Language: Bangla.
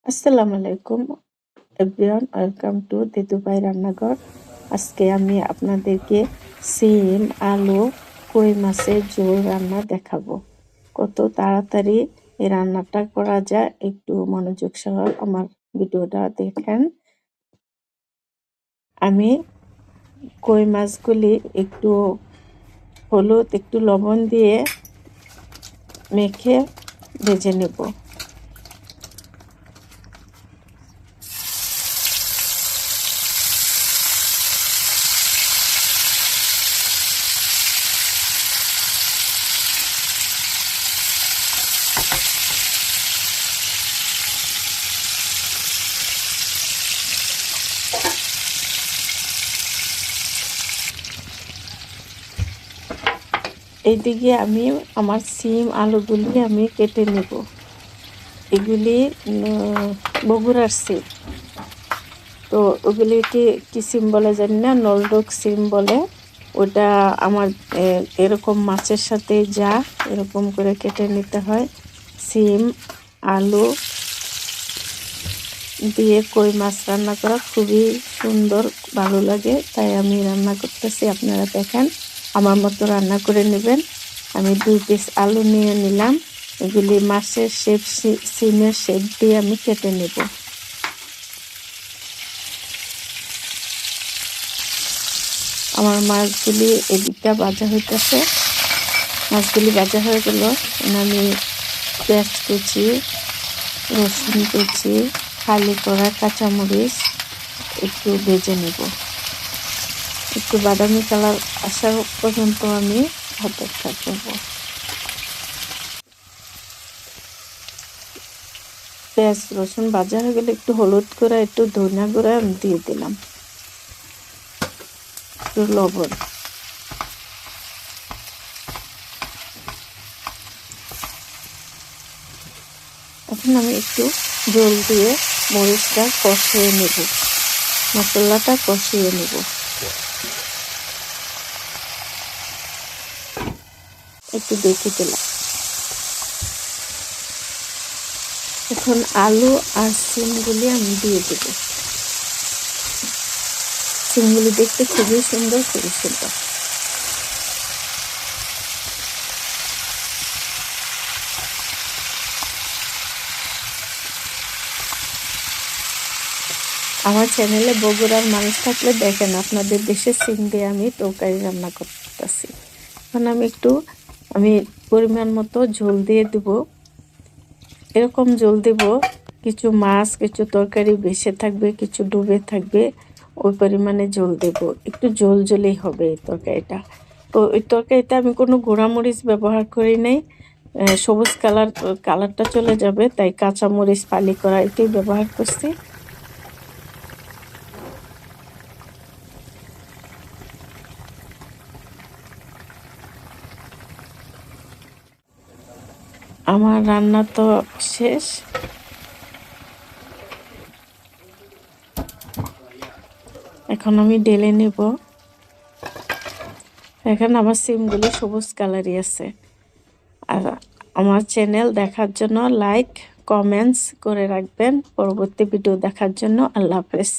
আসসালামু আলাইকুম এভরিওয়ান, ওয়েলকাম টু দিদুভাই রান্নাঘর। আজকে আমি আপনাদেরকে সিম, আলু, কই মাছের ঝোল রান্না দেখাবো। কত তাড়াতাড়ি এই রান্নাটা করা যায়, একটু মনোযোগ সহ আমার ভিডিওটা দেখেন। আমি কই মাছগুলি একটু হলুদ, একটু লবণ দিয়ে মেখে ভেজে নেব। এইদিকে আমি আমার সিম আলুগুলি আমি কেটে নেব। এগুলি বগুড়ার সিম, তো ওগুলিকে কি সিম বলে জানি না, নলডোক সিম বলে। ওটা আমার এরকম মাছের সাথে যা এরকম করে কেটে নিতে হয়। সিম আলু দিয়ে কই মাছ রান্না করা খুবই সুন্দর, ভালো লাগে, তাই আমি রান্না করতেছি। আপনারা দেখেন, আমার মতো রান্না করে নেবেন। আমি 2 পিস আলু নিয়ে নিলাম। এগুলি মাছের শেপ, সিমের শেপ দিয়ে আমি কেটে নেব। আমার মাছগুলি এদিকটা ভাজা হইতেছে। মাছগুলি ভাজা হয়ে গেল, আমি পেঁয়াজ কুচি, রসুন কুচি, খালি করা কাঁচামরিচ একটু ভেজে নেব। একটু বাদামি কালার আসা পর্যন্ত আমি অপেক্ষা করব। পেঁয়াজ রসুন ভাজা হয়ে গেলে একটু হলুদ গুঁড়া, একটু ধনিয়া গুঁড়া আমি দিয়ে দিলাম, একটু লবণ। এখন আমি একটু জল দিয়ে মরিচটা কষিয়ে নেব, মশলাটা কষিয়ে নেব। একটু দেখে দিলাম। এখন আলু আর সিমগুলি আমি দিয়ে দেব। সিমগুলি দেখতে খুবই সুন্দর, খুবই সুন্দর। আমার চ্যানেলে বগুড়ার মানুষ থাকলে দেখেন, আপনাদের দেশের সিম দিয়ে আমি তরকারি রান্না করতেছি। এখন আমি পরিমাণ মতো ঝোল দিয়ে দেব। এরকম ঝোল দেব, কিছু মাছ কিছু তরকারি বেশি থাকবে, কিছু ডুবে থাকবে, ওই পরিমাণে ঝোল দেব। একটু ঝোল ঝোলেই হবে এই তরকারিটা। তো ওই তরকারিতে আমি কোনো গুঁড়ামরিচ ব্যবহার করি নাই। সবুজ কালারটা চলে যাবে, তাই কাঁচামরিচ ফালি করা এটাই ব্যবহার করছি। আমার রান্না তো শেষ। এখন আমি ঢেলে নেব। এখানে আমার সিমগুলি সবুজ কালারই আছে। আর আমার চ্যানেল দেখার জন্য লাইক কমেন্টস করে রাখবেন। পরবর্তী ভিডিও দেখার জন্য আল্লাহ হাফেজ।